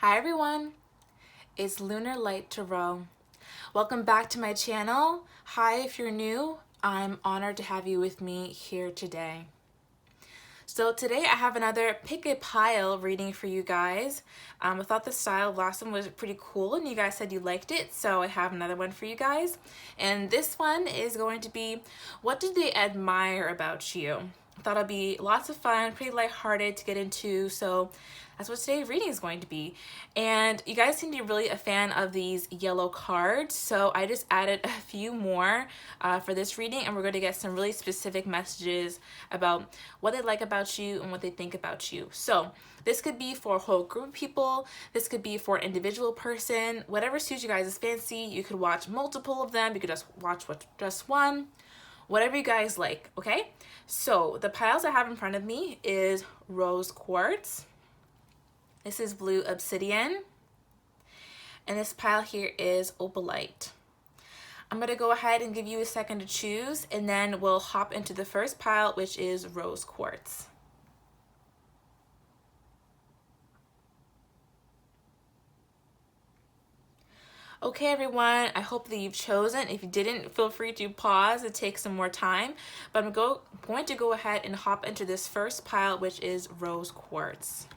Hi everyone, it's Lunar Light Tarot. Welcome back to my channel. Hi if you're new, I'm honored to have you with me here today. So today I have another pick a pile reading for you guys. I thought the style of last one was pretty cool and you guys said you liked it, so I have another one for you guys. And this one is going to be, what did they admire about you? I thought it'd be lots of fun, pretty lighthearted to get into, so that's what today's reading is going to be. And you guys seem to be really a fan of these yellow cards, so I just added a few more for this reading, and we're going to get some really specific messages about what they like about you and what they think about you. So this could be for a whole group of people, this could be for an individual person, whatever suits you guys' fancy. You could watch multiple of them, you could just watch just one, whatever you guys like, okay? So the piles I have in front of me is rose quartz. This is blue obsidian. And this pile here is opalite. I'm going to go ahead and give you a second to choose, and then we'll hop into the first pile, which is rose quartz. Okay everyone, I hope that you've chosen. If you didn't, feel free to pause and take some more time. But I'm going to go ahead and hop into this first pile, which is rose quartz.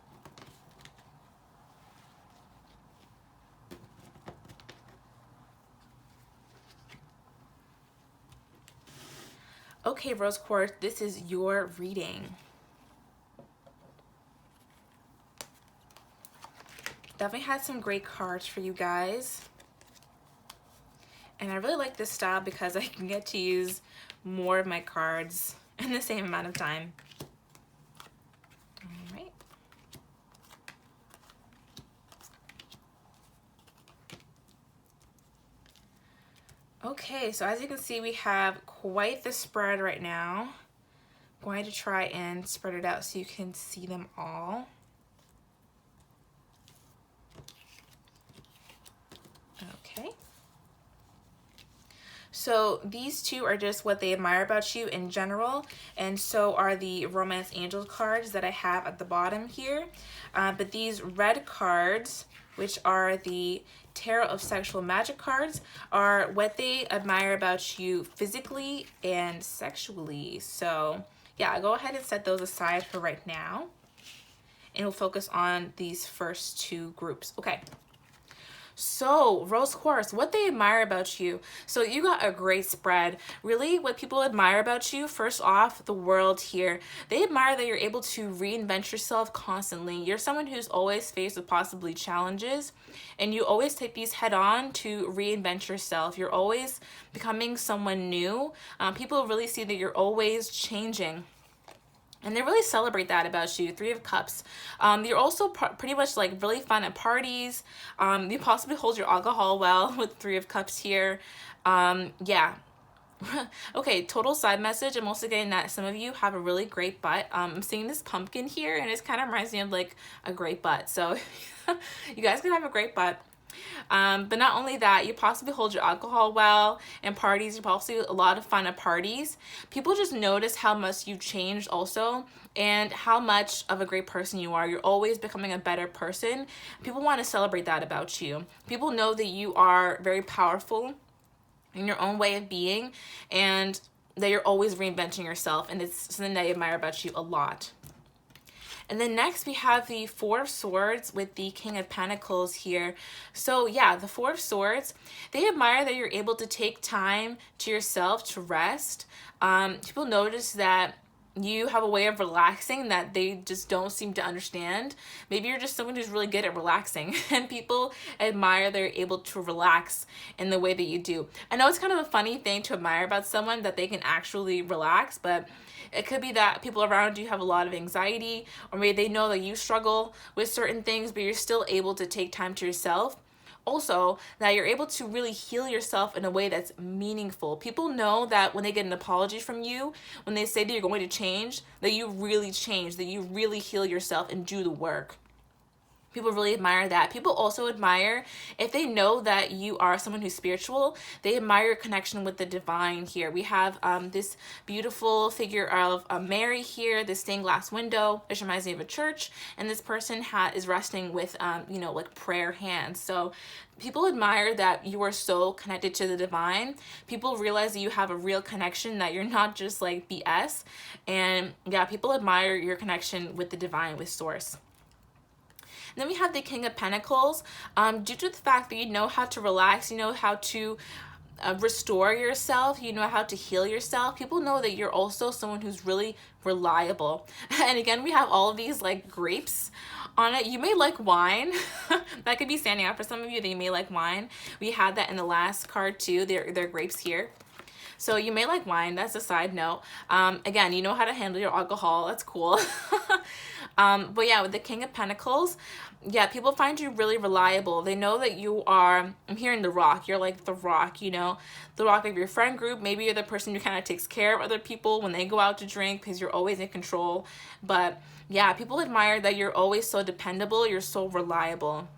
Okay, rose quartz, this is your reading. Definitely had some great cards for you guys. And I really like this style because I can get to use more of my cards in the same amount of time. All right. Okay, so as you can see, we have quite the spread right now. I'm going to try and spread it out so you can see them all. Okay. So these two are just what they admire about you in general, and so are the romance angel cards that I have at the bottom here. But these red cards, which are the tarot of sexual magic cards, are what they admire about you physically and sexually. So yeah, I'll go ahead and set those aside for right now, and we'll focus on these first two groups. Okay. So rose quartz, what they admire about you. So you got a great spread. Really what people admire about you, first off, the world here. They admire that you're able to reinvent yourself constantly. You're someone who's always faced with possibly challenges, and you always take these head on to reinvent yourself. You're always becoming someone new. People really see that you're always changing. And they really celebrate that about you. Three of Cups. You're also pretty much like really fun at parties. You possibly hold your alcohol well with Three of Cups here. Yeah. Okay, total side message. I'm also getting that some of you have a really great butt. I'm seeing this pumpkin here, and it kind of reminds me of like a great butt. So you guys can have a great butt. But not only that, you possibly hold your alcohol well in parties. You're possibly a lot of fun at parties. People just notice how much you've changed also, and how much of a great person you are. You're always becoming a better person. People want to celebrate that about you. People know that you are very powerful in your own way of being, and that you're always reinventing yourself, and it's something that I admire about you a lot. And then next we have the Four of Swords with the King of Pentacles here. So yeah, the Four of Swords, they admire that you're able to take time to yourself to rest. People notice that you have a way of relaxing that they just don't seem to understand. Maybe you're just someone who's really good at relaxing, and people admire they're able to relax in the way that you do. I know it's kind of a funny thing to admire about someone, that they can actually relax, but it could be that people around you have a lot of anxiety, or maybe they know that you struggle with certain things, but you're still able to take time to yourself. Also, that you're able to really heal yourself in a way that's meaningful. People know that when they get an apology from you, when they say that you're going to change, that you really change, that you really heal yourself and do the work. People really admire that. People also admire, if they know that you are someone who's spiritual, they admire your connection with the divine here. We have this beautiful figure of Mary here, this stained glass window, which reminds me of a church, and this person is resting with, you know, like prayer hands. So people admire that you are so connected to the divine. People realize that you have a real connection, that you're not just like BS. And yeah, people admire your connection with the divine, with source. Then we have the King of Pentacles. Due to the fact that you know how to relax, you know how to restore yourself, you know how to heal yourself, people know that you're also someone who's really reliable. And again, we have all of these like grapes on it. You may like wine. That could be standing out for some of you, that you may like wine. We had that in the last card too. They're grapes here. So you may like wine, that's a side note. Again, you know how to handle your alcohol, that's cool. But yeah, with the King of Pentacles, yeah, people find you really reliable. They know that you are, I'm hearing the rock, you're like the rock, you know, the rock of your friend group. Maybe you're the person who kind of takes care of other people when they go out to drink, because you're always in control. But yeah, people admire that you're always so dependable, you're so reliable.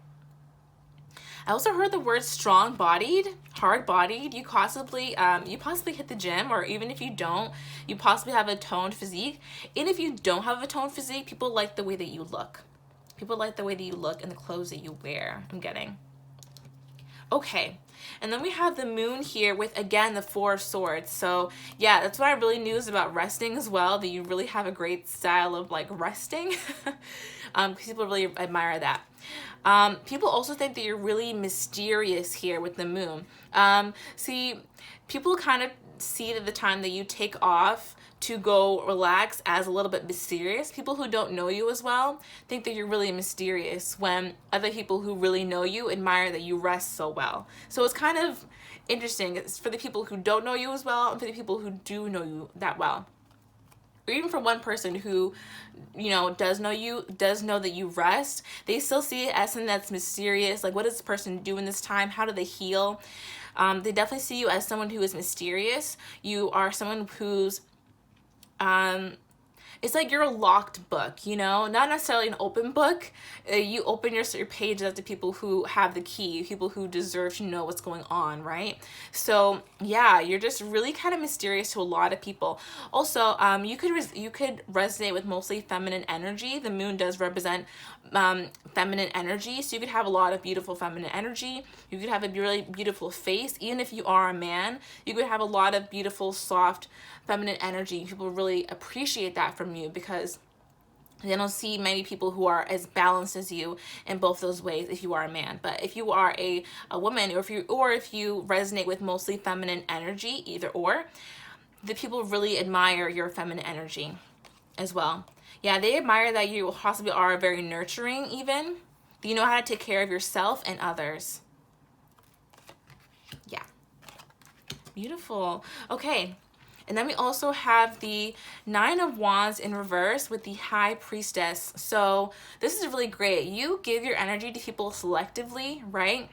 I also heard the word strong-bodied, hard-bodied. You possibly hit the gym, or even if you don't, you possibly have a toned physique. And if you don't have a toned physique, people like the way that you look. People like the way that you look and the clothes that you wear, I'm getting. Okay, and then we have the moon here with, again, the Four of Swords. So yeah, that's what I really knew is about resting as well, that you really have a great style of like resting. People really admire that. People also think that you're really mysterious here with the moon. See, people kind of see that the time that you take off to go relax as a little bit mysterious. People who don't know you as well think that you're really mysterious, when other people who really know you admire that you rest so well. So it's kind of interesting. It's for the people who don't know you as well, and for the people who do know you that well. Or even for one person who, you know, does know you, does know that you rest, they still see it as something that's mysterious. Like, what does this person do in this time? How do they heal? They definitely see you as someone who is mysterious. You are someone who's, it's like you're a locked book, you know, not necessarily an open book. You open your pages up to people who have the key, people who deserve to know what's going on, right? So yeah, you're just really kind of mysterious to a lot of people. Also, you could resonate with mostly feminine energy. The moon does represent feminine energy, so you could have a lot of beautiful feminine energy. You could have a really beautiful face. Even if you are a man, you could have a lot of beautiful, soft, feminine energy. People really appreciate that from you, because they don't see many people who are as balanced as you in both those ways if you are a man. But if you are a woman, or if you resonate with mostly feminine energy, either or, the people really admire your feminine energy as well. Yeah, they admire that you possibly are very nurturing, even. You know how to take care of yourself and others. Yeah. Beautiful. Okay. And then we also have the Nine of Wands in reverse with the High Priestess. So this is really great. You give your energy to people selectively, right?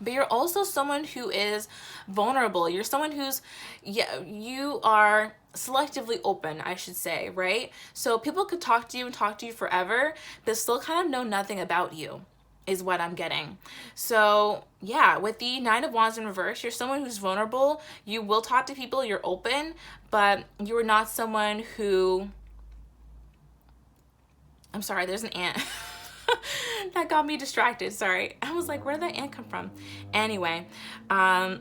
But you're also someone who is vulnerable. You're someone who's, yeah, you are selectively open, I should say, right? So people could talk to you and talk to you forever, but still kind of know nothing about you, is what I'm getting. So yeah, with the Nine of Wands in reverse, you're someone who's vulnerable. You will talk to people, you're open, but you're not someone who, I'm sorry, there's an ant. That got me distracted, sorry. I was like, where did that ant come from? Anyway, that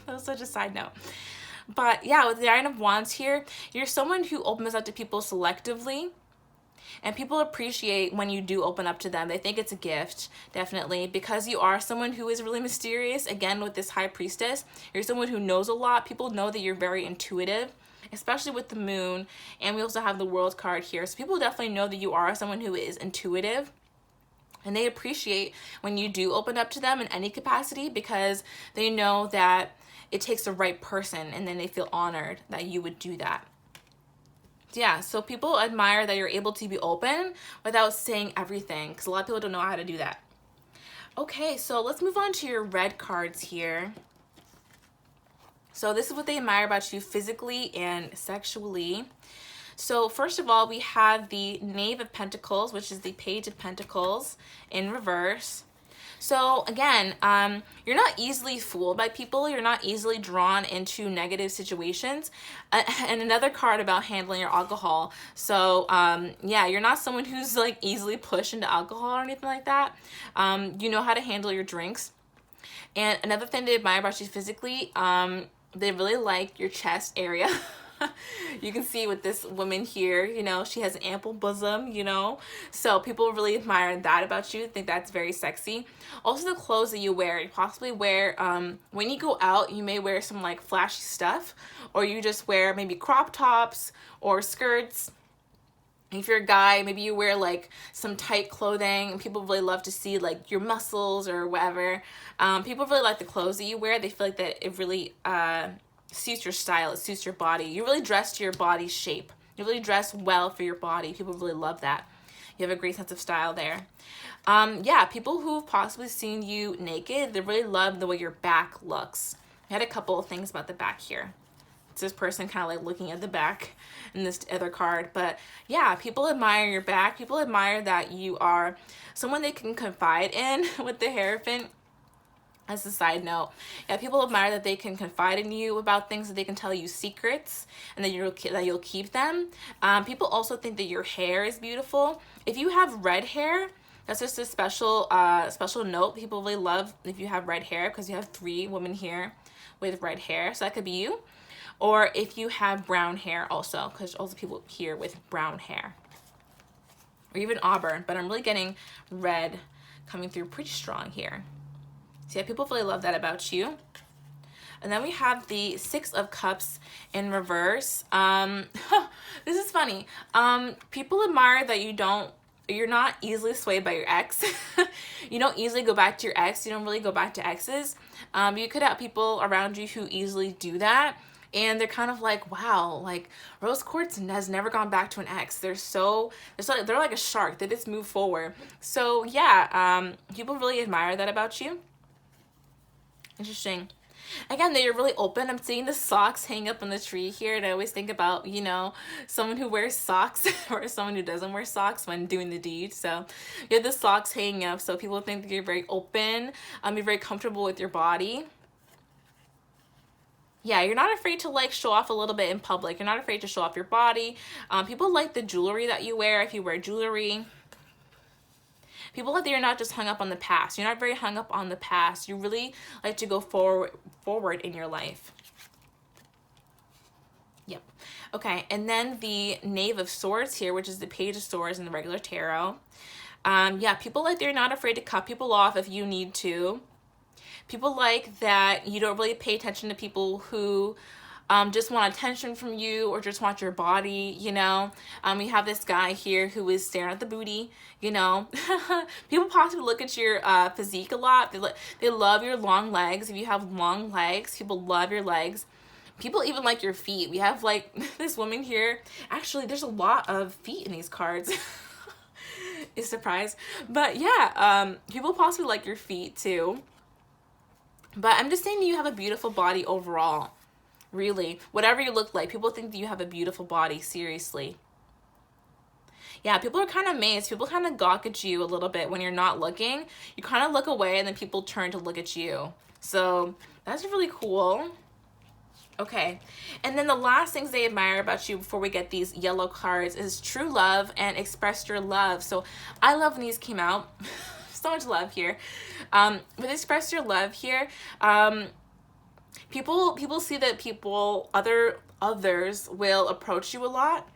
was such a side note. But yeah, with the Nine of Wands here, you're someone who opens up to people selectively. And people appreciate when you do open up to them. They think it's a gift, definitely, because you are someone who is really mysterious. Again, with this High Priestess, you're someone who knows a lot. People know that you're very intuitive, especially with the moon. And we also have the World card here. So people definitely know that you are someone who is intuitive. And they appreciate when you do open up to them in any capacity, because they know that it takes the right person, and then they feel honored that you would do that. Yeah, so people admire that you're able to be open without saying everything, because a lot of people don't know how to do that. Okay, so let's move on to your red cards here. So this is what they admire about you physically and sexually. So first of all, we have the Knave of Pentacles, which is the Page of Pentacles in reverse. So again, you're not easily fooled by people. You're not easily drawn into negative situations. And another card about handling your alcohol. So yeah, you're not someone who's like easily pushed into alcohol or anything like that. You know how to handle your drinks. And another thing they admire about you physically, they really like your chest area. You can see with this woman here, you know, she has an ample bosom, you know, so people really admire that about you. Think that's very sexy. Also the clothes that you wear, you possibly wear, when you go out, you may wear some like flashy stuff, or you just wear maybe crop tops or skirts. If you're a guy, maybe you wear like some tight clothing, and people really love to see like your muscles or whatever. People really like the clothes that you wear. They feel like that it really suits your style, it suits your body. You really dress to your body shape. You really dress well for your body. People really love that. You have a great sense of style there. Yeah, people who've possibly seen you naked, they really love the way your back looks. I had a couple of things about the back here. It's this person kind of like looking at the back in this other card. But yeah, people admire your back. People admire that you are someone they can confide in with the Hierophant. As a side note, yeah, people admire that they can confide in you about things, that they can tell you secrets, and that you'll keep them. People also think that your hair is beautiful. If you have red hair, that's just a special note. People really love if you have red hair, because you have 3 women here with red hair, so that could be you. Or if you have brown hair also, because there's also people here with brown hair, or even auburn. But I'm really getting red coming through pretty strong here. So yeah, people really love that about you. And then we have the 6 of Cups in reverse. This is funny. People admire that you're not easily swayed by your ex. You don't easily go back to your ex. You don't really go back to exes. You could have people around you who easily do that. And they're kind of like, wow, like Rose Quartz has never gone back to an ex. They're like a shark. They just move forward. So yeah, people really admire that about you. Interesting. Again, that you're really open. I'm seeing the socks hang up on the tree here, and I always think about, you know, someone who wears socks or someone who doesn't wear socks when doing the deed. So you have the socks hanging up, so people think that you're very open. You're very comfortable with your body. Yeah, you're not afraid to like show off a little bit in public. You're not afraid to show off your body. People like the jewelry that you wear if you wear jewelry. People like that you're not just hung up on the past. You're not very hung up on the past. You really like to go forward in your life. Yep. Okay, and then the Knave of Swords here, which is the Page of Swords in the regular tarot. Yeah, people like that you're not afraid to cut people off if you need to. People like that you don't really pay attention to people who just want attention from you or just want your body, you know. We have this guy here who is staring at the booty, you know. People possibly look at your physique a lot. They love your long legs. If you have long legs, people love your legs. People even like your feet. We have like this woman here. Actually, there's a lot of feet in these cards. It's a surprise. But yeah, people possibly like your feet too. But I'm just saying that you have a beautiful body overall. Really. Whatever you look like, people think that you have a beautiful body. Seriously. Yeah, people are kind of amazed. People kind of gawk at you a little bit when you're not looking. You kind of look away and then people turn to look at you. So that's really cool. Okay, and then the last things they admire about you before we get these yellow cards is true love and express your love. So I love when these came out. So much love here. With express your love here, people see that others will approach you a lot.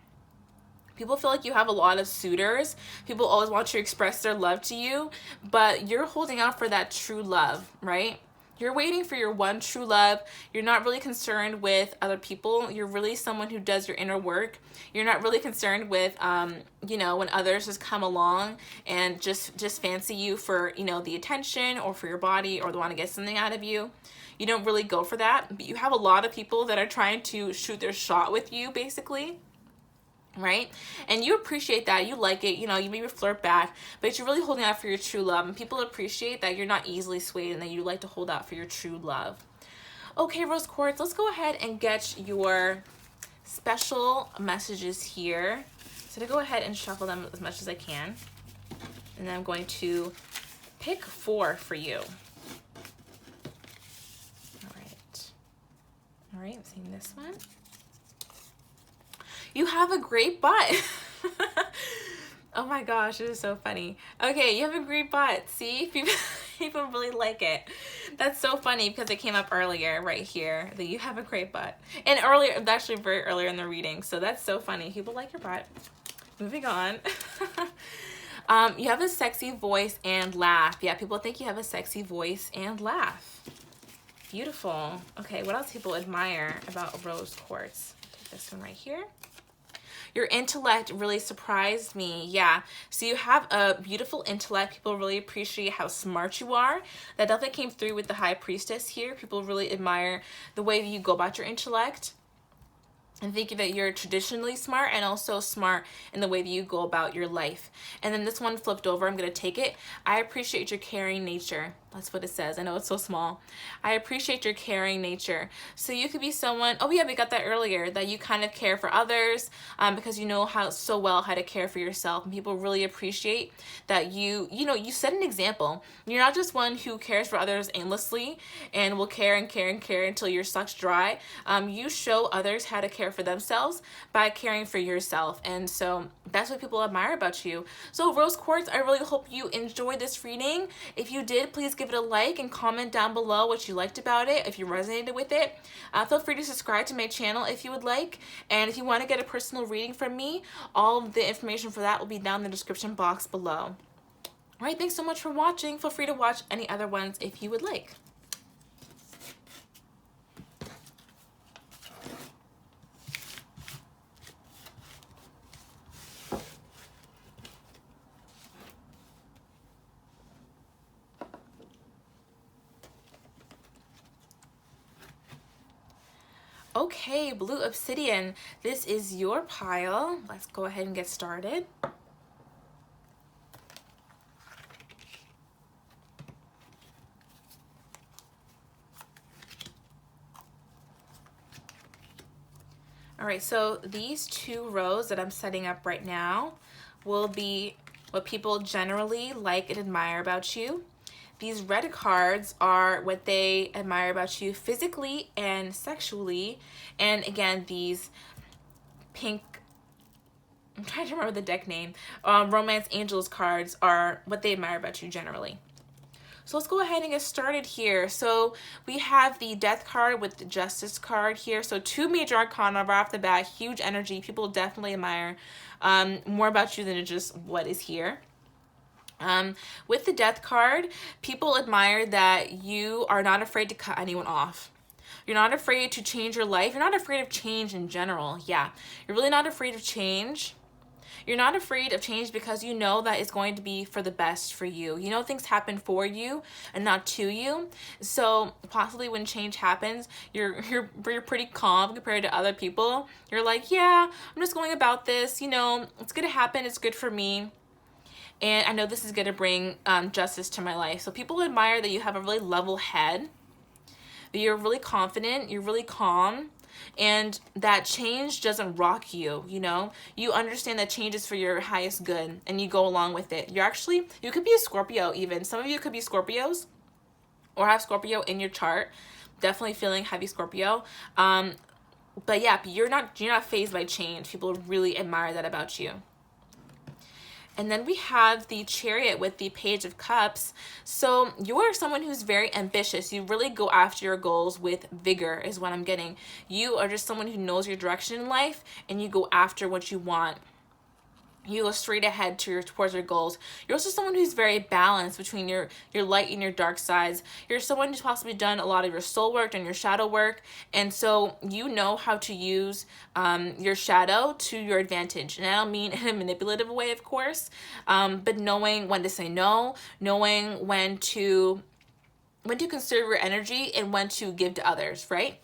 People feel like you have a lot of suitors. People always want to express their love to you, but you're holding out for that true love, right? You're waiting for your one true love. You're not really concerned with other people. You're really someone who does your inner work. You're not really concerned with, you know, when others just come along and just fancy you for, you know, the attention or for your body or they want to get something out of you. You don't really go for that. But you have a lot of people that are trying to shoot their shot with you, basically. Right? And you appreciate that. You like it. You know, you maybe flirt back, but you're really holding out for your true love. And people appreciate that you're not easily swayed and that you like to hold out for your true love. Okay, Rose Quartz, let's go ahead and get your special messages here. So to go ahead and shuffle them as much as I can. And then I'm going to pick 4 for you. All right, I'm seeing this one. You have a great butt. Oh my gosh, it is so funny. Okay, you have a great butt. See, people really like it. That's so funny because it came up earlier right here that you have a great butt. And earlier, actually very earlier in the reading. So that's so funny. People like your butt. Moving on. You have a sexy voice and laugh. Yeah, people think you have a sexy voice and laugh. Beautiful. Okay, what else people admire about rose quartz? Take this one right here. Your intellect really surprised me. Yeah, so you have a beautiful intellect. People really appreciate how smart you are. That definitely came through with the High Priestess here. People really admire the way you go about your intellect and thinking that you're traditionally smart and also smart in the way that you go about your life. And then this one flipped over, I'm gonna take it. I appreciate your caring nature. That's what it says. I know it's so small. I appreciate your caring nature. So you could be someone, oh yeah, we got that earlier, that you kind of care for others because you know so well how to care for yourself. And people really appreciate that you set an example. You're not just one who cares for others aimlessly and will care and care and care until you're sucked dry. You show others how to care for themselves by caring for yourself. And so that's what people admire about you. So rose quartz, I really hope you enjoyed this reading. If you did, please give it a like and comment down below what you liked about it, if you resonated with it. Feel free to subscribe to my channel if you would like. And if you want to get a personal reading from me, all of the information for that will be down in the description box below. All right, thanks so much for watching. Feel free to watch any other ones if you would like. Okay, blue obsidian, this is your pile. Let's go ahead and get started. All right, so these 2 rows that I'm setting up right now will be what people generally like and admire about you. These red cards are what they admire about you physically and sexually. And again, these pink, I'm trying to remember the deck name, Romance Angels cards are what they admire about you generally. So let's go ahead and get started here. So we have the Death card with the Justice card here. So 2 major arcana right off the bat, huge energy. People definitely admire more about you than just what is here. With the Death card, people admire that you are not afraid to cut anyone off. You're not afraid to change your life. You're not afraid of change in general. Yeah, you're really not afraid of change. You're not afraid of change because you know that it's going to be for the best for you. You know things happen for you and not to you. So possibly when change happens, you're pretty calm compared to other people. You're like, yeah, I'm just going about this. You know, it's gonna happen. It's good for me. And I know this is going to bring justice to my life. So people admire that you have a really level head, that you're really confident, you're really calm, and that change doesn't rock you, you know? You understand that change is for your highest good, and you go along with it. You could be a Scorpio even. Some of you could be Scorpios or have Scorpio in your chart. Definitely feeling heavy Scorpio. But yeah, you're not fazed by change. People really admire that about you. And then we have the Chariot with the Page of Cups. So you are someone who's very ambitious. You really go after your goals with vigor is what I'm getting. You are just someone who knows your direction in life and you go after what you want. You go straight ahead towards your goals. You're also someone who's very balanced between your light and your dark sides. You're someone who's possibly done a lot of your soul work and your shadow work. And so you know how to use your shadow to your advantage. And I don't mean in a manipulative way, of course, but knowing when to say no, knowing when to conserve your energy and when to give to others, right?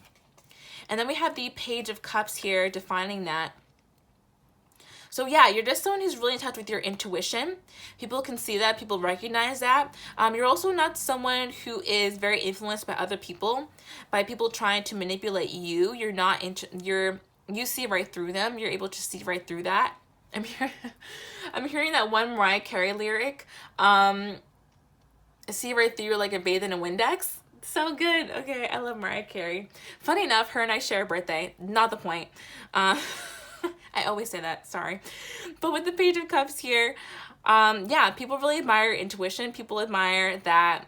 And then we have the Page of Cups here defining that. So yeah, you're just someone who's really in touch with your intuition. People can see that, people recognize that. You're also not someone who is very influenced by other people, by people trying to manipulate you. You're you see right through them. You're able to see right through that. I'm hearing that one Mariah Carey lyric. See right through like a bathe in a Windex. So good. Okay, I love Mariah Carey. Funny enough, her and I share a birthday. Not the point. I always say that, sorry. But with the Page of Cups here, yeah, people really admire your intuition. People admire that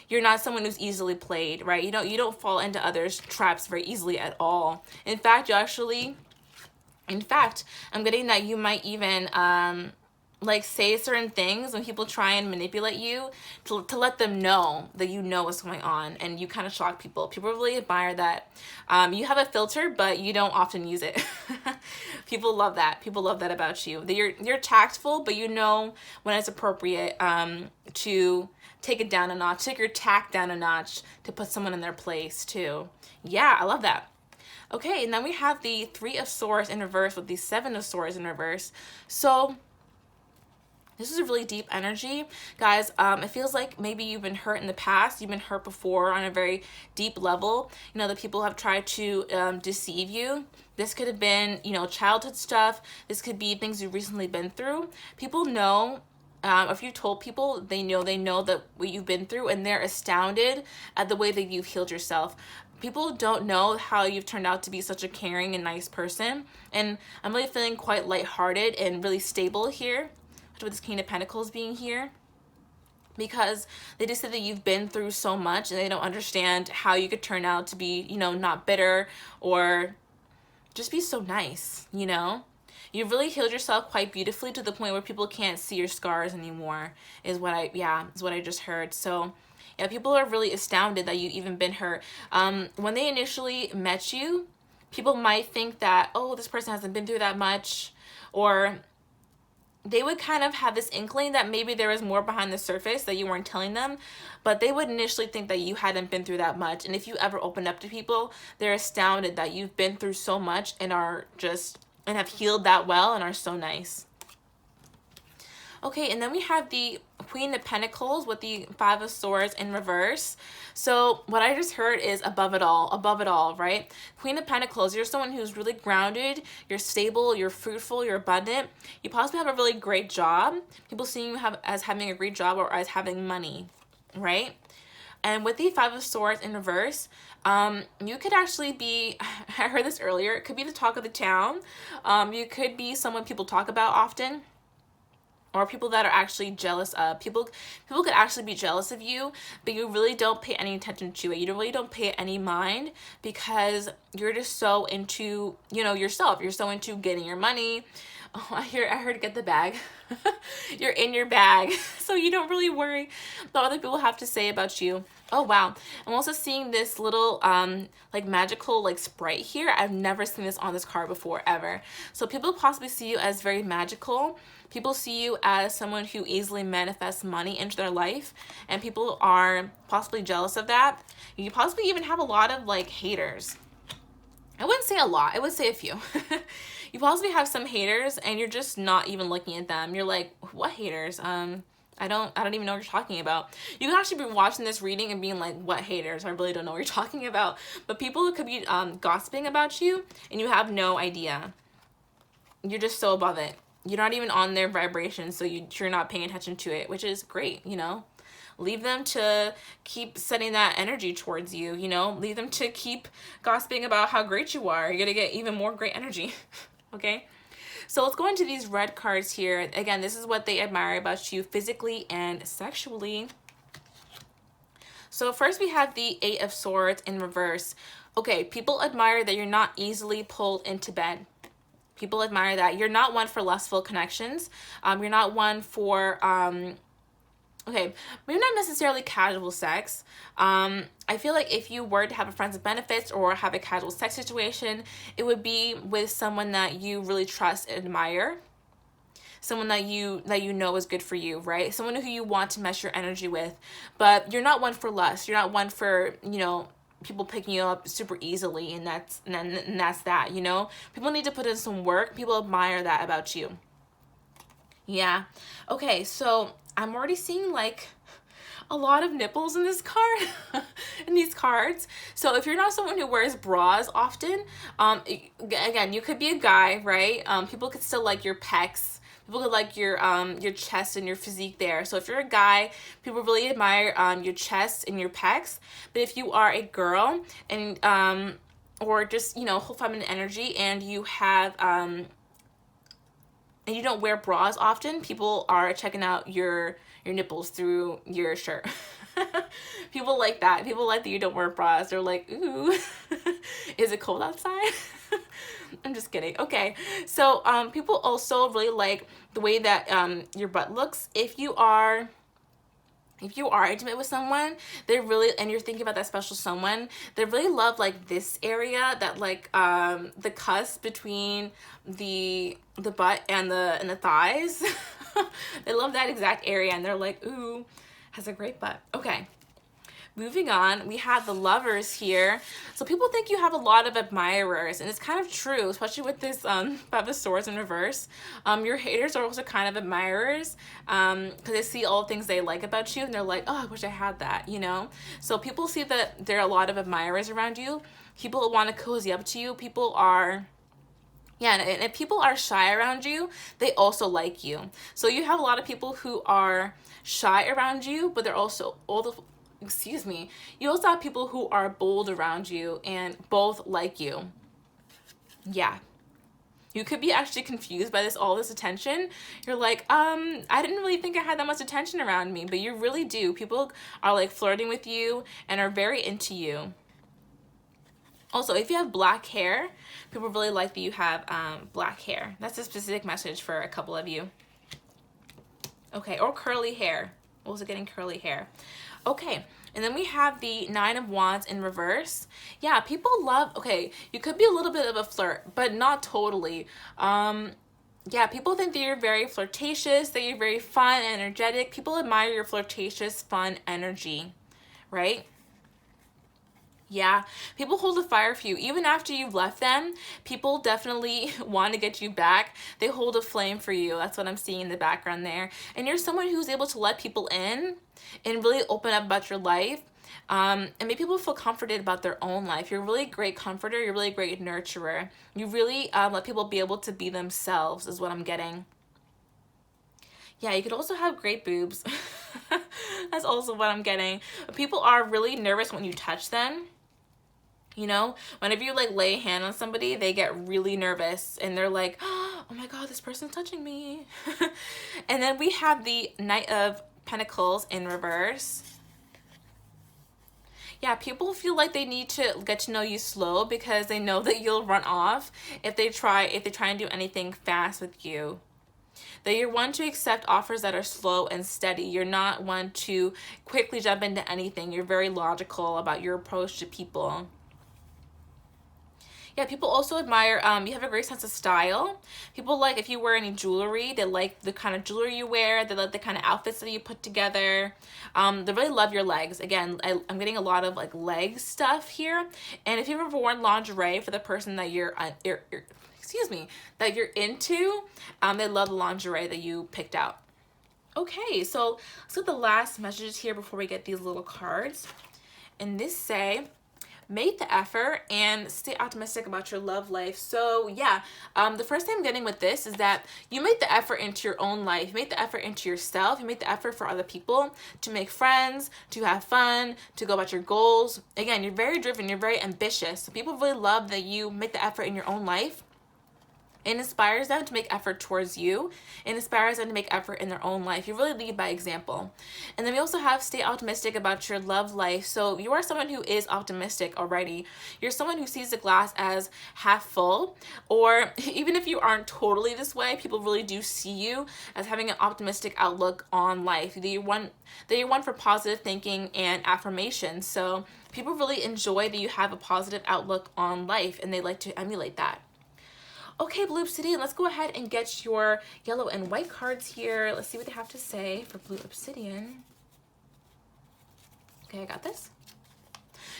you're not someone who's easily played, right? You don't fall into others' traps very easily at all. In fact, I'm getting that you might even like say certain things when people try and manipulate you to let them know that you know what's going on, and you kind of shock people. People really admire that. You have a filter, but you don't often use it. People love that. People love that about you. That you're tactful, but you know when it's appropriate to take it down a notch, take your tact down a notch to put someone in their place too. Yeah, I love that. Okay, and then we have the Three of Swords in reverse with the Seven of Swords in reverse. So this is a really deep energy, guys. It feels like maybe you've been hurt in the past. You've been hurt before on a very deep level. You know, that people have tried to deceive you. This could have been, you know, childhood stuff. This could be things you've recently been through. People know, if you told people, they know that what you've been through, and they're astounded at the way that you've healed yourself. People don't know how you've turned out to be such a caring and nice person. And I'm really feeling quite lighthearted and really stable here with this King of Pentacles being here, because they just said that you've been through so much and they don't understand how you could turn out to be, you know, not bitter or just be so nice, you know? You've really healed yourself quite beautifully to the point where people can't see your scars anymore, is what I just heard. So yeah, people are really astounded that you've even been hurt. When they initially met you, people might think that, oh, this person hasn't been through that much, or they would kind of have this inkling that maybe there was more behind the surface that you weren't telling them, but they would initially think that you hadn't been through that much. And if you ever open up to people, they're astounded that you've been through so much and have healed that well and are so nice. Okay, and then we have the Queen of Pentacles with the Five of Swords in reverse. So what I just heard is above it all, right? Queen of Pentacles, you're someone who's really grounded, you're stable, you're fruitful, you're abundant. You possibly have a really great job. People see you as having a great job or as having money, right? And with the Five of Swords in reverse, you could actually be, I heard this earlier, it could be the talk of the town. You could be someone people talk about often, or people that are actually jealous of. People could actually be jealous of you, but you really don't pay any attention to it. You really don't pay it any mind, because you're just so into, you know, yourself. You're so into getting your money. Oh, I heard get the bag. You're in your bag. So you don't really worry about what other people have to say about you. Oh, wow. I'm also seeing this little like magical like sprite here. I've never seen this on this card before, ever. So people possibly see you as very magical. People see you as someone who easily manifests money into their life, and people are possibly jealous of that. You possibly even have a lot of like haters. I wouldn't say a lot, I would say a few. You possibly have some haters and you're just not even looking at them. You're like, what haters? I don't even know what you're talking about. You can actually be watching this reading and being like, what haters? I really don't know what you're talking about. But people could be gossiping about you and you have no idea. You're just so above it. You're not even on their vibration, so you're not paying attention to it, which is great, you know? Leave them to keep setting that energy towards you, you know? Leave them to keep gossiping about how great you are. You're gonna get even more great energy, okay? So let's go into these red cards here. Again, this is what they admire about you physically and sexually. So first we have the Eight of Swords in reverse. Okay, people admire that you're not easily pulled into bed. People admire that. You're not one for lustful connections. You're not one for, okay, maybe not necessarily casual sex. I feel like if you were to have a friends with benefits or have a casual sex situation, it would be with someone that you really trust and admire. Someone that you know is good for you, right? Someone who you want to mesh your energy with. But you're not one for lust. You're not one for, you know, people picking you up super easily, and that's that, you know? People need to put in some work. People admire that about you. Yeah. Okay, so I'm already seeing like a lot of nipples in this card, in these cards. So if you're not someone who wears bras often, again, you could be a guy, right? People could still like your pecs. People could like your chest and your physique there. So if you're a guy, people really admire your chest and your pecs. But if you are a girl and or just, you know, whole feminine energy, and you have and you don't wear bras often, people are checking out your nipples through your shirt. People like that. People like that you don't wear bras. They're like, ooh, is it cold outside? I'm just kidding. Okay, so people also really like the way that your butt looks. If you are intimate with someone, they really, and you're thinking about that special someone, they really love like this area, that like the cusp between the butt and the thighs. They love that exact area, and they're like, ooh, has a great butt. Okay, moving on, we have the Lovers here. So people think you have a lot of admirers, and it's kind of true, especially with this Five of Swords in reverse. Your haters are also kind of admirers, because they see all the things they like about you, and they're like, oh, I wish I had that, you know? So people see that there are a lot of admirers around you. People want to cozy up to you. People are... Yeah, and if people are shy around you, they also like you. So you have a lot of people who are shy around you, but they're also excuse me, you also have people who are bold around you and both like you. Yeah. You could be actually confused by all this attention. You're like, I didn't really think I had that much attention around me, but you really do. People are like flirting with you and are very into you. Also, if you have black hair, people really like that you have black hair. That's a specific message for a couple of you. Okay, or curly hair. Also getting curly hair. Okay, and then we have the Nine of Wands in reverse. Yeah, people love, okay, you could be a little bit of a flirt, but not totally. Yeah, people think that you're very flirtatious, that you're very fun, energetic. People admire your flirtatious, fun energy, right? Yeah, people hold a fire for you. Even after you've left them, people definitely want to get you back. They hold a flame for you. That's what I'm seeing in the background there. And you're someone who's able to let people in and really open up about your life, and make people feel comforted about their own life. You're a really great comforter. You're a really great nurturer. You really let people be able to be themselves, is what I'm getting. Yeah, you could also have great boobs. That's also what I'm getting. People are really nervous when you touch them. You know, whenever you like lay a hand on somebody, they get really nervous and they're like, oh my God, this person's touching me. And then we have the Knight of Pentacles in reverse. Yeah, people feel like they need to get to know you slow because they know that you'll run off if they try and do anything fast with you. That you're one to accept offers that are slow and steady. You're not one to quickly jump into anything. You're very logical about your approach to people. Yeah, people also admire, you have a great sense of style. People like if you wear any jewelry, they like the kind of jewelry you wear, they like the kind of outfits that you put together. They really love your legs. Again, I'm getting a lot of like leg stuff here. And if you've ever worn lingerie for the person that you're into, they love the lingerie that you picked out. Okay, so let's get the last messages here before we get these little cards. And this say, make the effort and stay optimistic about your love life. So yeah, the first thing I'm getting with this is that you make the effort into your own life. You make the effort into yourself. You make the effort for other people, to make friends, to have fun, to go about your goals. Again, you're very driven. You're very ambitious. So people really love that you make the effort in your own life. It inspires them to make effort towards you. It inspires them to make effort in their own life. You really lead by example. And then we also have stay optimistic about your love life. So you are someone who is optimistic already. You're someone who sees the glass as half full, or even if you aren't totally this way, people really do see you as having an optimistic outlook on life. That you're one for positive thinking and affirmation. So people really enjoy that you have a positive outlook on life, and they like to emulate that. Okay, Blue Obsidian, let's go ahead and get your yellow and white cards here. Let's see what they have to say for Blue Obsidian. Okay, I got this.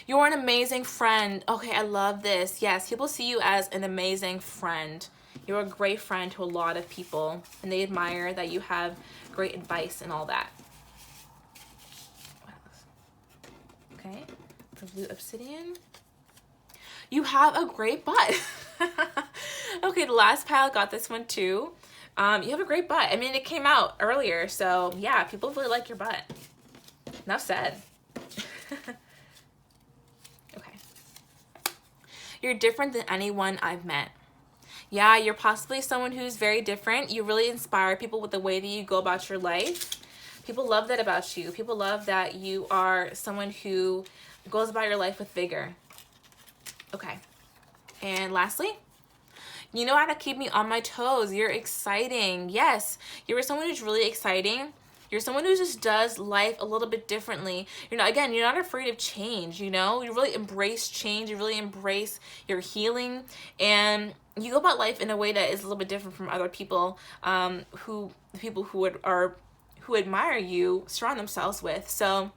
You're an amazing friend. Okay, I love this. Yes, people see you as an amazing friend. You're a great friend to a lot of people, and they admire that you have great advice and all that. blue obsidian. You have a great butt. Okay, the last pile got this one too. You have a great butt. I mean, it came out earlier, so yeah, people really like your butt. Enough said. Okay. You're different than anyone I've met. Yeah, you're possibly someone who's very different. You really inspire people with the way that you go about your life. People love that about you. People love that you are someone who goes about your life with vigor. Okay. And lastly, you know how to keep me on my toes. You're exciting. Yes, you're someone who's really exciting. You're someone who just does life a little bit differently. You're not afraid of change, you know? You really embrace change. You really embrace your healing. And you go about life in a way that is a little bit different from other people who admire you surround themselves with. So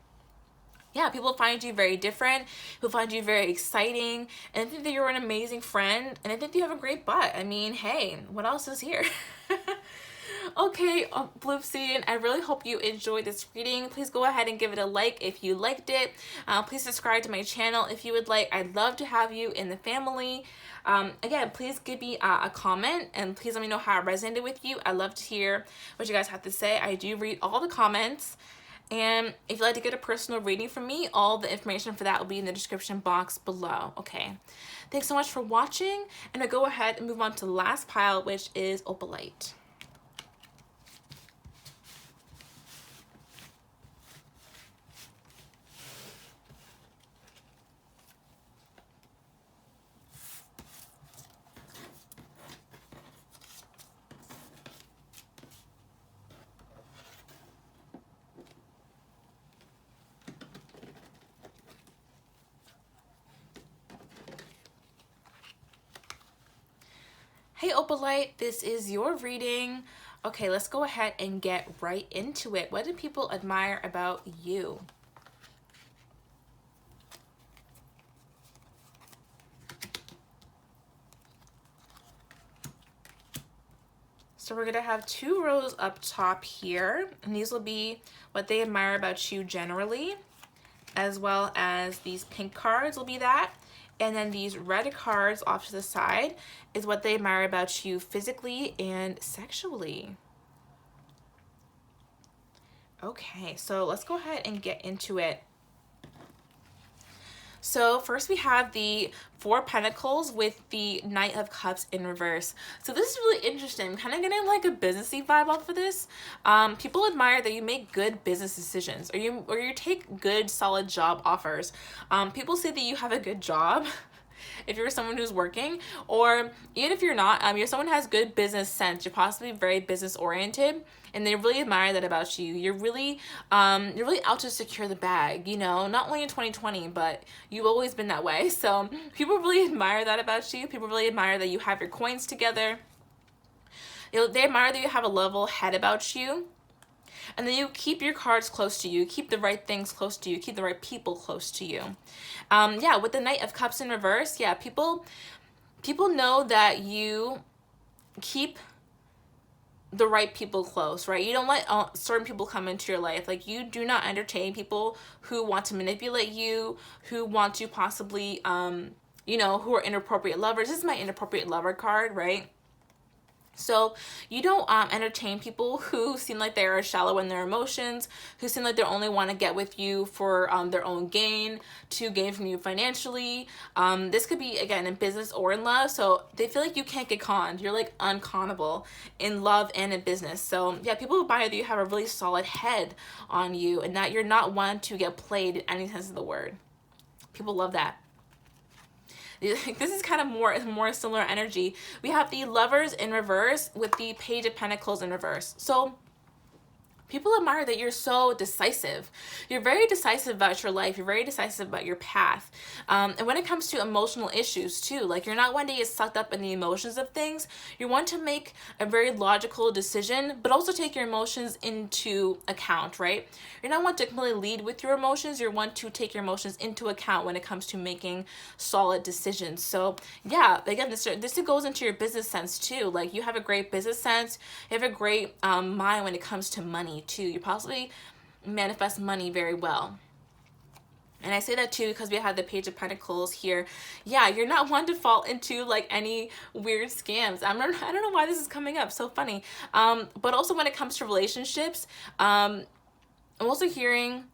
yeah, people find you very different. People find you very exciting. And I think that you're an amazing friend. And I think you have a great butt. I mean, hey, what else is here? Okay, Blue Obsidian, I really hope you enjoyed this reading. Please go ahead and give it a like if you liked it. Please subscribe to my channel if you would like. I'd love to have you in the family. Again, please give me a comment and please let me know how it resonated with you. I love to hear what you guys have to say. I do read all the comments. And if you'd like to get a personal reading from me, all the information for that will be in the description box below. Okay, thanks so much for watching. And I'll go ahead and move on to the last pile, which is Opalite. Hey Opalite, this is your reading. Okay, let's go ahead and get right into it. What do people admire about you? So we're gonna have 2 rows up top here, and these will be what they admire about you generally, as well as these pink cards will be that. And then these red cards off to the side is what they admire about you physically and sexually. Okay, so let's go ahead and get into it. So first we have the 4 of Pentacles with the Knight of Cups in reverse. So this is really interesting. I'm kind of getting like a businessy vibe off of this. People admire that you make good business decisions or you take good solid job offers. People say that you have a good job if you're someone who's working, or even if you're not, you're someone who has good business sense. You're possibly very business oriented, and they really admire that about you. You're really out to secure the bag, you know, not only in 2020, but you've always been that way. So people really admire that about you. People really admire that you have your coins together. They admire that you have a level head about you. And then you keep your cards close to you, keep the right things close to you, keep the right people close to you. Yeah, with the Knight of Cups in reverse, yeah, people know that you keep the right people close, right? You don't let certain people come into your life. Like, you do not entertain people who want to manipulate you, who want to possibly, you know, who are inappropriate lovers. This is my inappropriate lover card, right? So you don't entertain people who seem like they are shallow in their emotions, who seem like they only want to get with you for their own gain, to gain from you financially. This could be, again, in business or in love. So they feel like you can't get conned. You're like unconnable in love and in business. So yeah, people admire that you have a really solid head on you and that you're not one to get played in any sense of the word. People love that. This is kind of more similar energy. We have the Lovers in reverse with the Page of Pentacles in reverse. So people admire that you're so decisive. You're very decisive about your life. You're very decisive about your path. And when it comes to emotional issues too, like, you're not one to get sucked up in the emotions of things. You're one to make a very logical decision, but also take your emotions into account, right? You're not one to completely lead with your emotions. You're one to take your emotions into account when it comes to making solid decisions. So yeah, again, this goes into your business sense too. Like, you have a great business sense. You have a great mind when it comes to money too. You possibly manifest money very well. And I say that too because we have the Page of Pentacles here. Yeah, you're not one to fall into like any weird scams. I don't know why this is coming up. So funny. But also when it comes to relationships, I'm also hearing,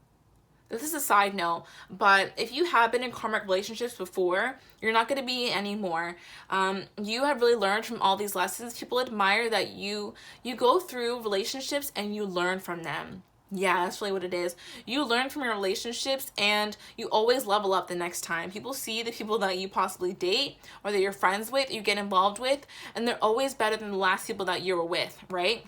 this is a side note, but if you have been in karmic relationships before, you're not going to be anymore. You have really learned from all these lessons. People admire that you go through relationships and you learn from them. Yeah, that's really what it is. You learn from your relationships and you always level up the next time. People see the people that you possibly date or that you're friends with, you get involved with, and they're always better than the last people that you were with, right?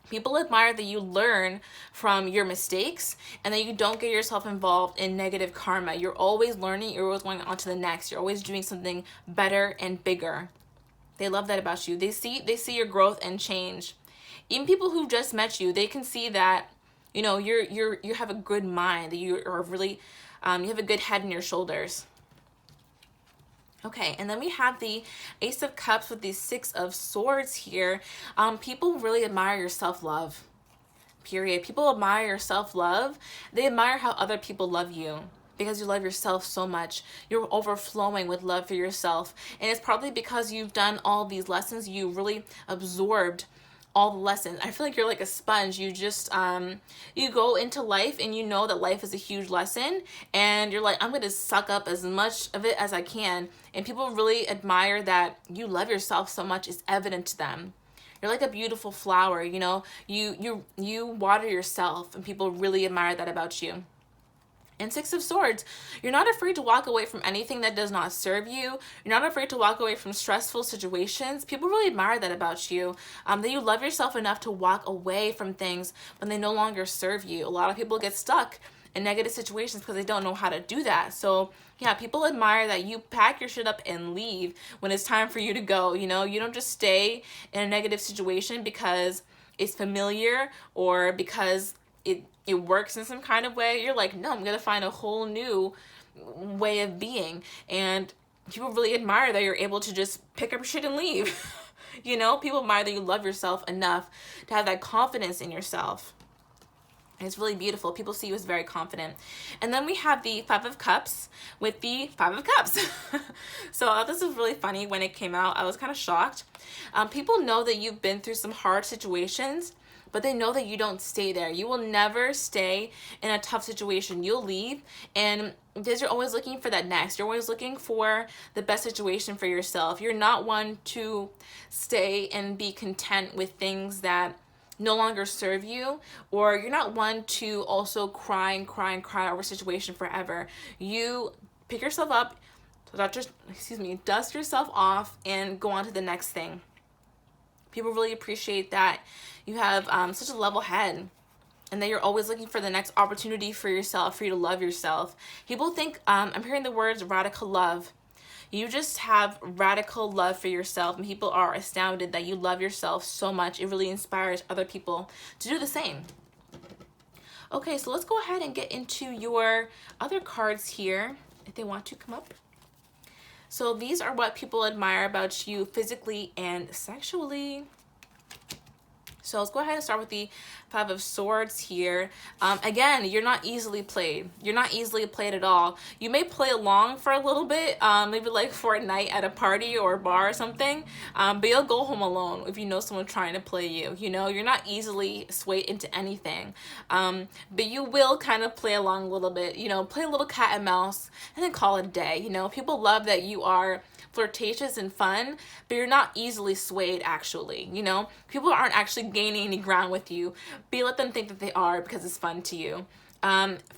People admire that you learn from your mistakes and that you don't get yourself involved in negative karma. You're always learning, you're always going on to the next. You're always doing something better and bigger. They love that about you. They see your growth and change. Even people who just met you, they can see that, you know, you have a good mind, that you are really, you have a good head in your shoulders. Okay, and then we have the Ace of Cups with the Six of Swords here. People really admire your self-love, period. People admire your self-love. They admire how other people love you because you love yourself so much. You're overflowing with love for yourself. And it's probably because you've done all these lessons, you really absorbed all the lessons. I feel like you're like a sponge. You just, you go into life and you know that life is a huge lesson and you're like, I'm going to suck up as much of it as I can. And people really admire that you love yourself so much. It's evident to them. You're like a beautiful flower, you know, you water yourself and people really admire that about you. And Six of Swords, you're not afraid to walk away from anything that does not serve you. You're not afraid to walk away from stressful situations. People really admire that about you, that you love yourself enough to walk away from things when they no longer serve you. A lot of people get stuck in negative situations because they don't know how to do that. So yeah, people admire that you pack your shit up and leave when it's time for you to go. You know, you don't just stay in a negative situation because it's familiar or because it works in some kind of way. You're like, no, I'm gonna find a whole new way of being. And people really admire that you're able to just pick up your shit and leave. You know, people admire that you love yourself enough to have that confidence in yourself. And it's really beautiful. People see you as very confident. And then we have the Five of Cups with the Five of Cups. So this is really funny. When it came out, I was kind of shocked. People know that you've been through some hard situations, but they know that you don't stay there. You will never stay in a tough situation. You'll leave, and because you're always looking for that next. You're always looking for the best situation for yourself. You're not one to stay and be content with things that no longer serve you, or you're not one to also cry and cry and cry over a situation forever. You pick yourself up, dust yourself off, and go on to the next thing. People really appreciate that you have such a level head and that you're always looking for the next opportunity for yourself, for you to love yourself. People think, I'm hearing the words radical love. You just have radical love for yourself, and people are astounded that you love yourself so much. It really inspires other people to do the same. Okay, so let's go ahead and get into your other cards here, if they want to come up. So these are what people admire about you physically and sexually. So let's go ahead and start with the Five of Swords here. Again, you're not easily played. You're not easily played at all. You may play along for a little bit, maybe like for a night at a party or a bar or something, but you'll go home alone if you know someone trying to play you. You know, you're not easily swayed into anything, but you will kind of play along a little bit, you know, play a little cat and mouse and then call it a day. You know, people love that you are flirtatious and fun, but you're not easily swayed actually. You know, people aren't actually gaining any ground with you, but you let them think that they are because it's fun to you.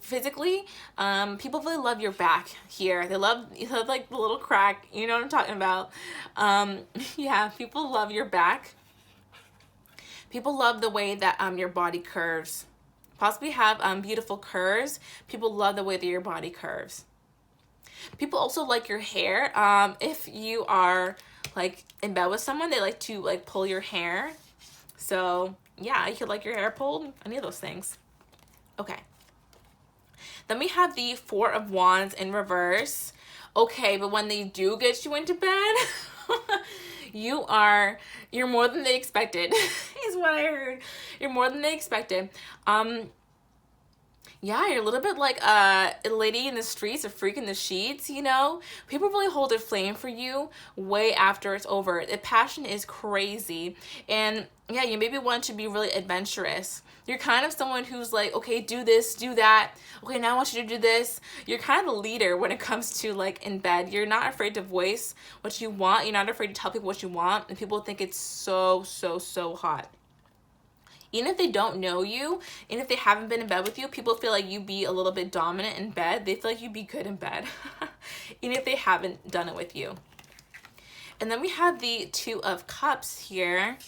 Physically, people really love your back here. They love like the little crack, you know what I'm talking about. Yeah, people love your back. People love the way that your body curves. Possibly have beautiful curves. People love the way that your body curves. People also like your hair. If you are like in bed with someone, they like to like pull your hair. So yeah, you could like your hair pulled, any of those things. Okay. Then we have the Four of Wands in reverse. Okay, but when they do get you into bed, you're more than they expected, is what I heard. You're more than they expected. Yeah, you're a little bit like a lady in the streets, a freak in the sheets, you know? People really hold a flame for you way after it's over. The passion is crazy. And yeah, you maybe want to be really adventurous. You're kind of someone who's like, okay, do this, do that. Okay, now I want you to do this. You're kind of a leader when it comes to like in bed. You're not afraid to voice what you want. You're not afraid to tell people what you want. And people think it's so, so, so hot. Even if they don't know you, and if they haven't been in bed with you, people feel like you be a little bit dominant in bed. They feel like you be good in bed, even if they haven't done it with you. And then we have the Two of Cups here.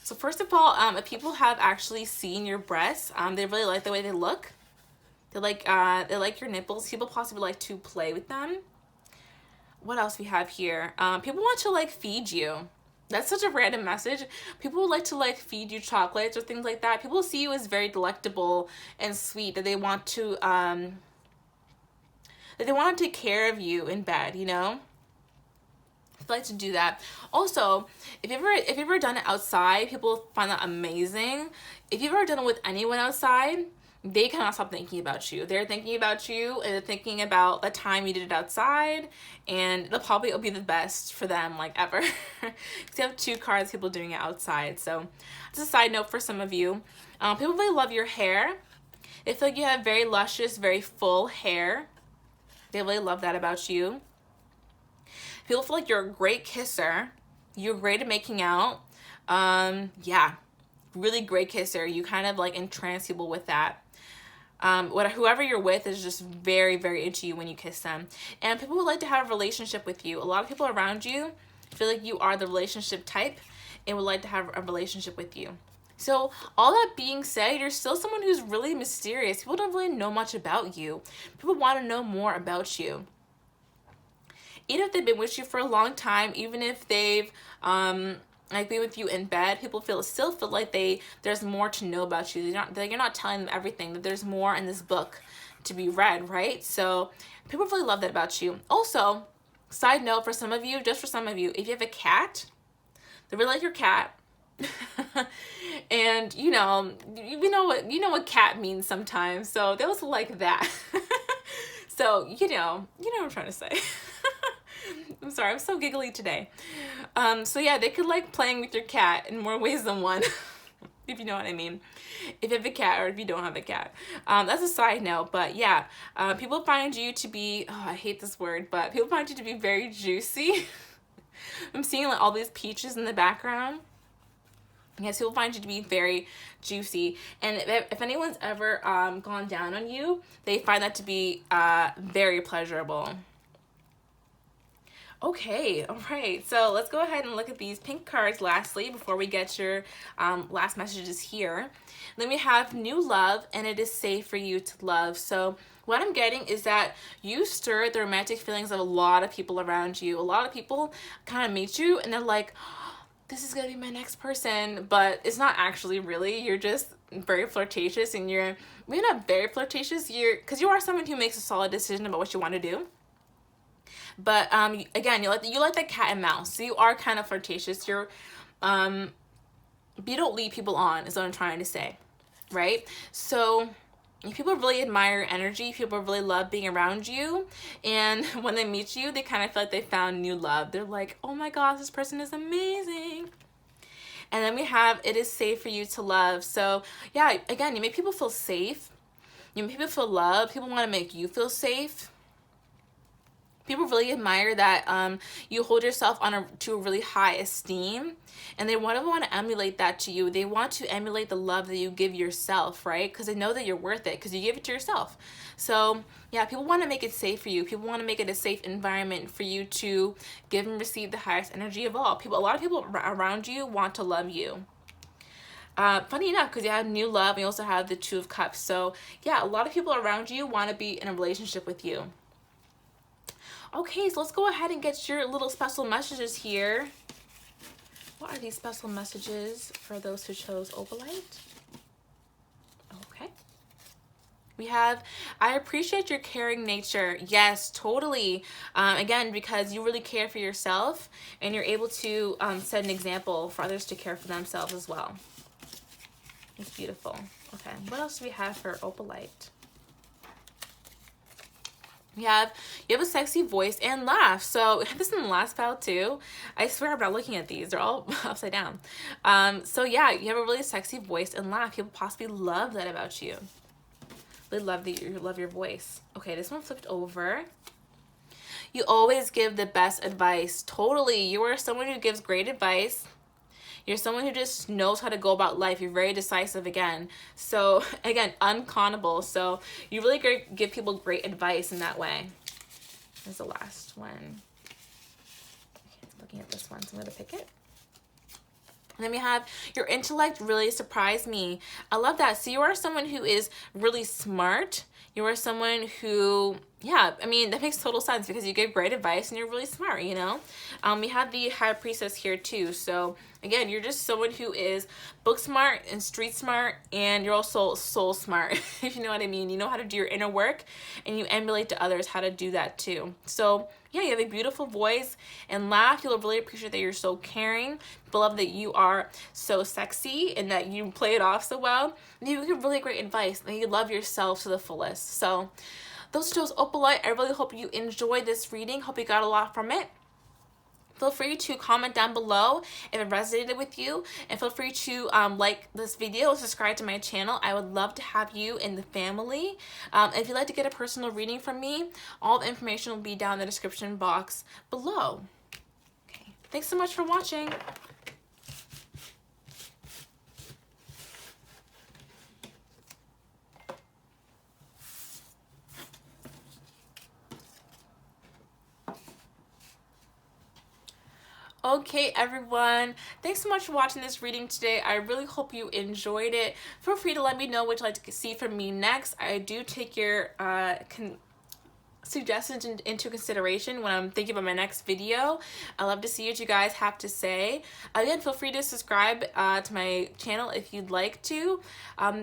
So first of all, if people have actually seen your breasts, they really like the way they look. They like your nipples. People possibly like to play with them. What else we have here? People want to like feed you. That's such a random message. People would like to like feed you chocolates or things like that. People see you as very delectable and sweet, that they want to take care of you in bed, you know? I like to do that. Also, if you've ever done it outside, people find that amazing. If you've ever done it with anyone outside, they cannot stop thinking about you. They're thinking about you, and they're thinking about the time you did it outside, and it'll be the best for them like ever. Because you have two cards, people doing it outside. So just a side note for some of you, people really love your hair. They feel like you have very luscious, very full hair. They really love that about you. People feel like you're a great kisser. You're great at making out. Yeah, really great kisser. You kind of like entrance people with that. Whoever you're with is just very, very into you when you kiss them. And people would like to have a relationship with you. A lot of people around you feel like you are the relationship type and would like to have a relationship with you. So all that being said, you're still someone who's really mysterious. People don't really know much about you. People want to know more about you. Even if they've been with you for a long time, even if they've like be with you in bed, people still feel like there's more to know about you. You're not telling them everything, that there's more in this book to be read, right? So people really love that about you. Also, side note for some of you, just for some of you, if you have a cat, they really like your cat. And you know what cat means sometimes. So they also like that. So you know what I'm trying to say. I'm sorry, I'm so giggly today. So yeah, they could like playing with your cat in more ways than one, if you know what I mean. If you have a cat or if you don't have a cat. That's a side note, but yeah, people find you to be, oh, I hate this word, but people find you to be very juicy. I'm seeing like all these peaches in the background. Yes, people find you to be very juicy. And if anyone's ever gone down on you, they find that to be very pleasurable. Okay, all right, so let's go ahead and look at these pink cards lastly before we get your last messages here. Then we have new love, and it is safe for you to love. So what I'm getting is that you stir the romantic feelings of a lot of people around you. A lot of people kind of meet you and they're like, oh, this is gonna be my next person, but it's not actually really. You're just very flirtatious, and you're maybe not very flirtatious, because you are someone who makes a solid decision about what you want to do. But again, you like that cat and mouse. So you are kind of flirtatious. You don't lead people on, is what I'm trying to say, right? So people really admire your energy. People really love being around you. And when they meet you, they kind of feel like they found new love. They're like, oh my gosh, this person is amazing. And then we have, it is safe for you to love. So yeah, again, you make people feel safe. You make people feel loved. People want to make you feel safe. People really admire that you hold yourself to a really high esteem, and they want to emulate that to you. They want to emulate the love that you give yourself, right? Because they know that you're worth it because you give it to yourself. So yeah, people want to make it safe for you. People want to make it a safe environment for you to give and receive the highest energy of all. A lot of people around you want to love you. Funny enough, because you have new love, and you also have the Two of Cups. So yeah, a lot of people around you want to be in a relationship with you. Okay, so let's go ahead and get your little special messages here. What are these special messages for those who chose Opalite? Okay. We have, I appreciate your caring nature. Yes, totally. Again, because you really care for yourself, and you're able to set an example for others to care for themselves as well. It's beautiful. Okay, what else do we have for opalite? You have a sexy voice and laugh. So we have this in the last pile too. I swear I'm not looking at these. They're all upside down. So yeah, you have a really sexy voice and laugh. People possibly love that about you. They love your voice. Okay, this one flipped over. You always give the best advice. Totally. You are someone who gives great advice. You're someone who just knows how to go about life. You're very decisive again. So again, unconnable. So you really give people great advice in that way. Here's the last one. Okay, looking at this one, so I'm going to pick it. And then we have your intellect really surprised me. I love that. So you are someone who is really smart. You are someone who, yeah, I mean, that makes total sense because you give great advice and you're really smart, you know? We have the High Priestess here too. So again, you're just someone who is book smart and street smart, and you're also soul smart, if you know what I mean. You know how to do your inner work, and you emulate to others how to do that too. So yeah, you have a beautiful voice and laugh. You'll really appreciate that you're so caring. People love that you are so sexy and that you play it off so well. And you give really great advice, and you love yourself to the fullest. So those are those opalite. I really hope you enjoyed this reading. Hope you got a lot from it. Feel free to comment down below if it resonated with you, and feel free to like this video and subscribe to my channel. I would love to have you in the family. If you'd like to get a personal reading from me, all the information will be down in the description box below. Okay, thanks so much for watching. Okay, everyone, thanks so much for watching this reading today. I really hope you enjoyed it. Feel free to let me know what you'd like to see from me next. I do take your suggestions into consideration when I'm thinking about my next video. I love to see what you guys have to say. Again, feel free to subscribe to my channel if you'd like to.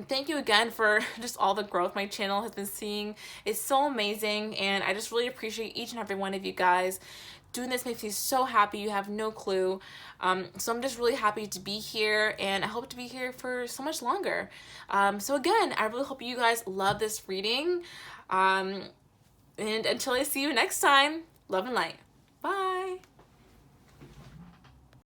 Thank you again for just all the growth my channel has been seeing. It's so amazing, and I just really appreciate each and every one of you guys. Doing this makes me so happy. You have no clue. So I'm just really happy to be here, and I hope to be here for so much longer. So again, I really hope you guys love this reading. And until I see you next time, love and light. Bye.